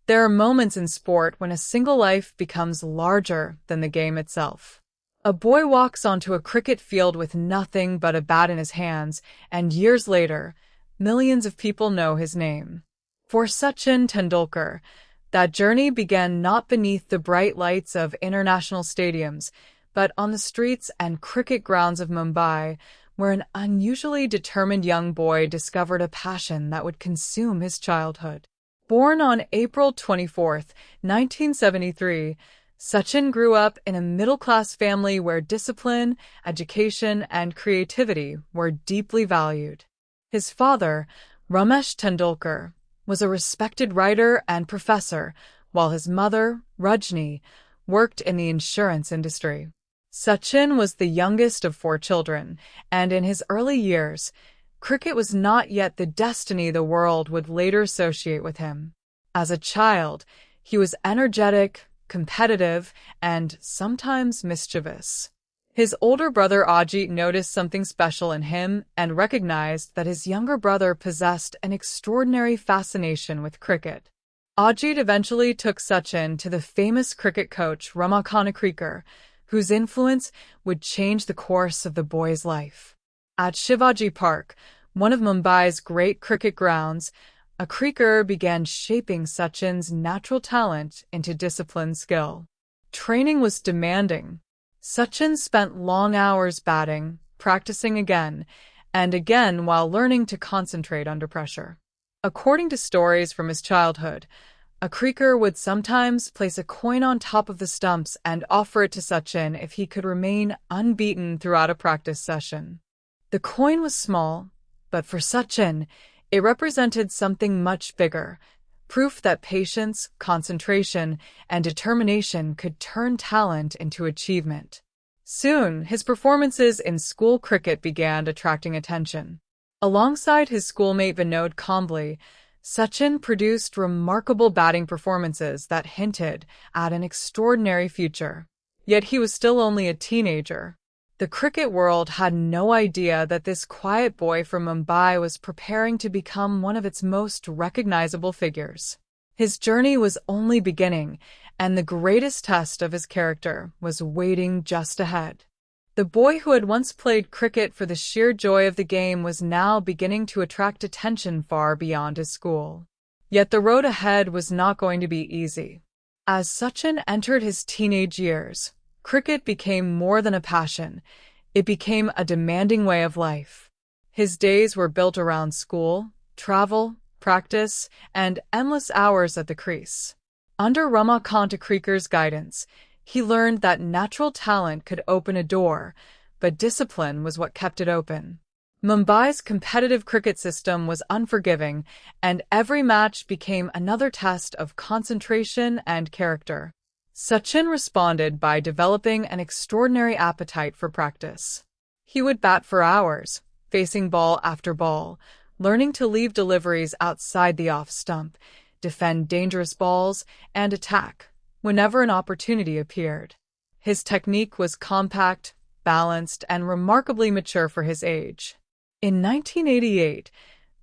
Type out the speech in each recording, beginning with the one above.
There are moments in sport when a single life becomes larger than the game itself. A boy walks onto a cricket field with nothing but a bat in his hands, and years later, millions of people know his name. For Sachin Tendulkar, that journey began not beneath the bright lights of international stadiums, but on the streets and cricket grounds of Mumbai, where an unusually determined young boy discovered a passion that would consume his childhood. Born on April 24, 1973, Sachin grew up in a middle-class family where discipline, education, and creativity were deeply valued. His father, Ramesh Tendulkar, was a respected writer and professor, while his mother, Rajni, worked in the insurance industry. Sachin was the youngest of 4 children, and in his early years, cricket was not yet the destiny the world would later associate with him. As a child, he was energetic, competitive, and sometimes mischievous. His older brother Ajit noticed something special in him and recognized that his younger brother possessed an extraordinary fascination with cricket. Ajit eventually took Sachin to the famous cricket coach Ramakant Achrekar, whose influence would change the course of the boy's life. At Shivaji Park, one of Mumbai's great cricket grounds, Achrekar began shaping Sachin's natural talent into disciplined skill. Training was demanding. Sachin spent long hours batting, practicing again and again while learning to concentrate under pressure. According to stories from his childhood, Achrekar would sometimes place a coin on top of the stumps and offer it to Sachin if he could remain unbeaten throughout a practice session. The coin was small, but for Sachin, it represented something much bigger, proof that patience, concentration, and determination could turn talent into achievement. Soon, his performances in school cricket began attracting attention. Alongside his schoolmate Vinod Kambli, Sachin produced remarkable batting performances that hinted at an extraordinary future. Yet he was still only a teenager. The cricket world had no idea that this quiet boy from Mumbai was preparing to become one of its most recognizable figures. His journey was only beginning, and the greatest test of his character was waiting just ahead. The boy who had once played cricket for the sheer joy of the game was now beginning to attract attention far beyond his school. Yet the road ahead was not going to be easy. As Sachin entered his teenage years, cricket became more than a passion. It became a demanding way of life. His days were built around school, travel, practice, and endless hours at the crease. Under Ramakant Achrekar's guidance, he learned that natural talent could open a door, but discipline was what kept it open. Mumbai's competitive cricket system was unforgiving, and every match became another test of concentration and character. Sachin responded by developing an extraordinary appetite for practice. He would bat for hours, facing ball after ball, learning to leave deliveries outside the off stump, defend dangerous balls, and attack whenever an opportunity appeared. His technique was compact, balanced, and remarkably mature for his age. In 1988,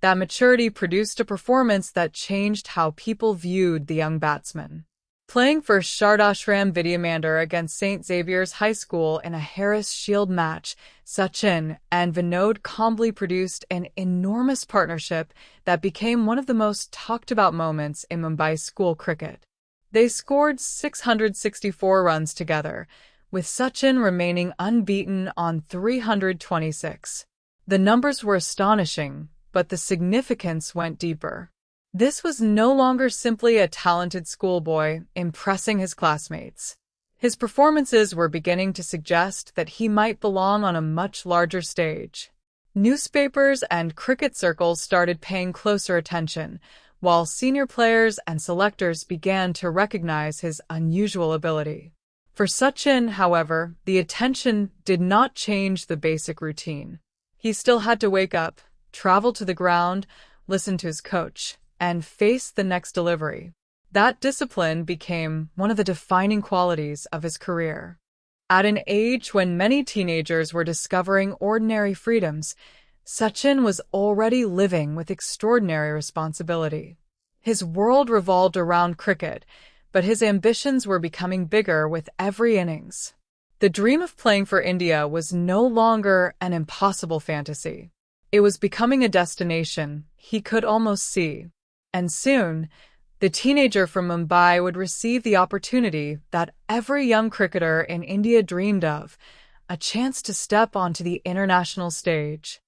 that maturity produced a performance that changed how people viewed the young batsman. Playing for Shardashram Vidyamandir against St. Xavier's High School in a Harris Shield match, Sachin and Vinod Kambli produced an enormous partnership that became one of the most talked-about moments in Mumbai school cricket. They scored 664 runs together, with Sachin remaining unbeaten on 326. The numbers were astonishing, but the significance went deeper. This was no longer simply a talented schoolboy impressing his classmates. His performances were beginning to suggest that he might belong on a much larger stage. Newspapers and cricket circles started paying closer attention, while senior players and selectors began to recognize his unusual ability. For Sachin, however, the attention did not change the basic routine. He still had to wake up, travel to the ground, listen to his coach, and face the next delivery. That discipline became one of the defining qualities of his career. At an age when many teenagers were discovering ordinary freedoms, Sachin was already living with extraordinary responsibility. His world revolved around cricket, but his ambitions were becoming bigger with every innings. The dream of playing for India was no longer an impossible fantasy. It was becoming a destination he could almost see. And soon, the teenager from Mumbai would receive the opportunity that every young cricketer in India dreamed of, a chance to step onto the international stage.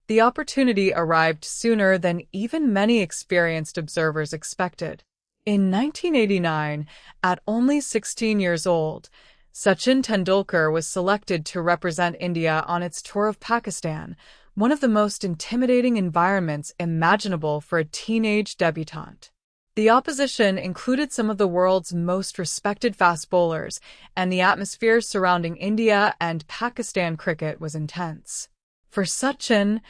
The opportunity arrived sooner than even many experienced observers expected. In 1989, at only 16 years old, Sachin Tendulkar was selected to represent India on its tour of Pakistan, one of the most intimidating environments imaginable for a teenage debutant. The opposition included some of the world's most respected fast bowlers, and the atmosphere surrounding India and Pakistan cricket was intense. For Sachin,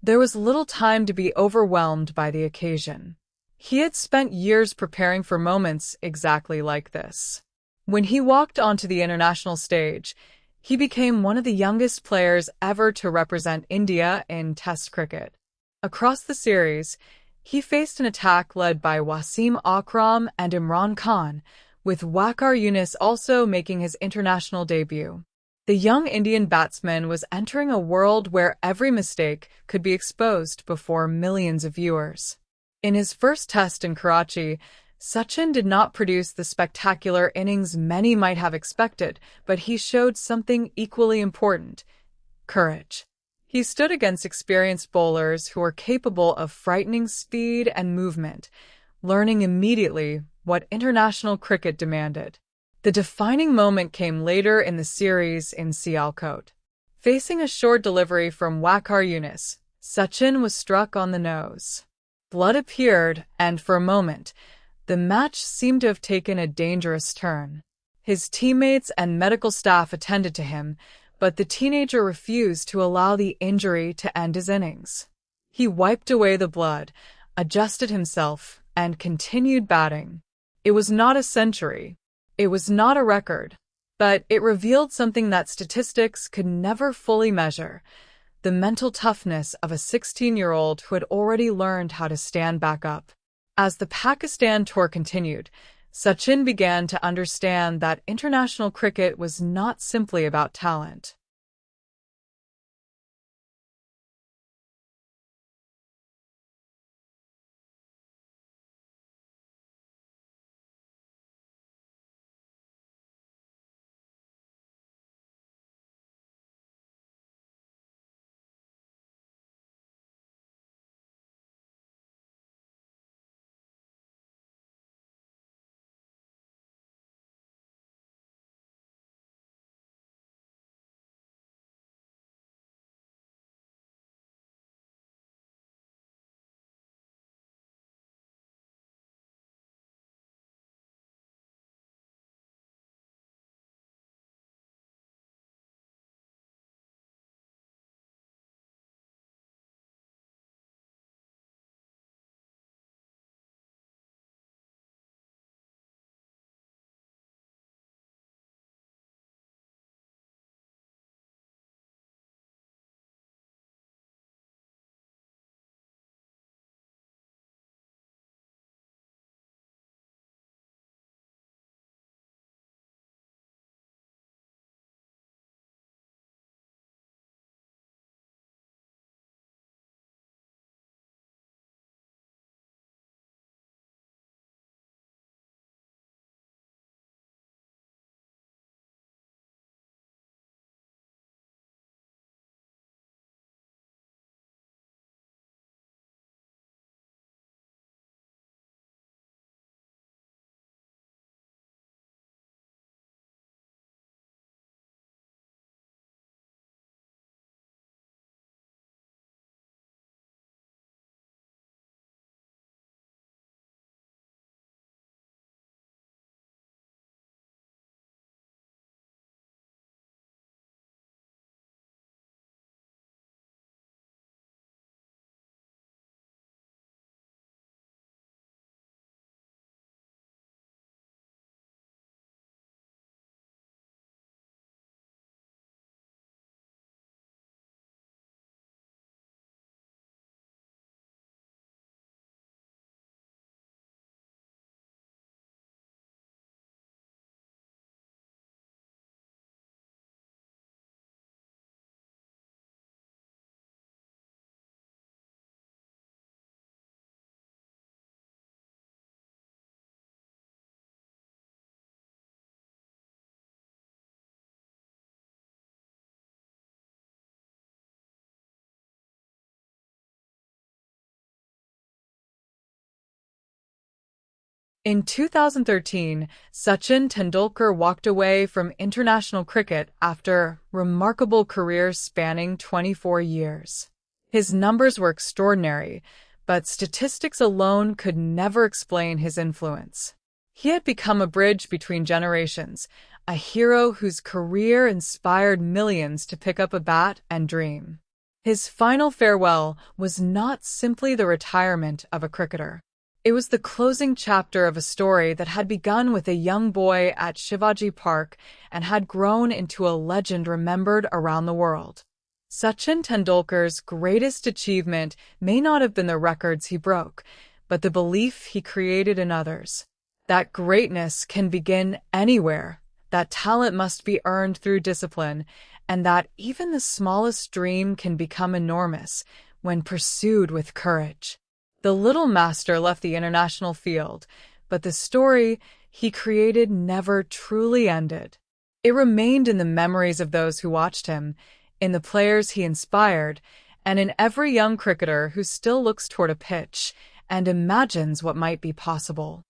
there was little time to be overwhelmed by the occasion. He had spent years preparing for moments exactly like this. When he walked onto the international stage, he became one of the youngest players ever to represent India in Test cricket. Across the series, he faced an attack led by Wasim Akram and Imran Khan, with Waqar Younis also making his international debut. The young Indian batsman was entering a world where every mistake could be exposed before millions of viewers. In his first test in Karachi, Sachin did not produce the spectacular innings many might have expected, but he showed something equally important: courage. He stood against experienced bowlers who were capable of frightening speed and movement, learning immediately what international cricket demanded. The defining moment came later in the series in Sialkot. Facing a short delivery from Waqar Younis, Sachin was struck on the nose. Blood appeared, and for a moment, the match seemed to have taken a dangerous turn. His teammates and medical staff attended to him, but the teenager refused to allow the injury to end his innings. He wiped away the blood, adjusted himself, and continued batting. It was not a century. It was not a record. But it revealed something that statistics could never fully measure: the mental toughness of a 16-year-old who had already learned how to stand back up. As the Pakistan tour continued, Sachin began to understand that international cricket was not simply about talent. In 2013, Sachin Tendulkar walked away from international cricket after a remarkable career spanning 24 years. His numbers were extraordinary, but statistics alone could never explain his influence. He had become a bridge between generations, a hero whose career inspired millions to pick up a bat and dream. His final farewell was not simply the retirement of a cricketer. It was the closing chapter of a story that had begun with a young boy at Shivaji Park and had grown into a legend remembered around the world. Sachin Tendulkar's greatest achievement may not have been the records he broke, but the belief he created in others. That greatness can begin anywhere, that talent must be earned through discipline, and that even the smallest dream can become enormous when pursued with courage. The little master left the international field, but the story he created never truly ended. It remained in the memories of those who watched him, in the players he inspired, and in every young cricketer who still looks toward a pitch and imagines what might be possible.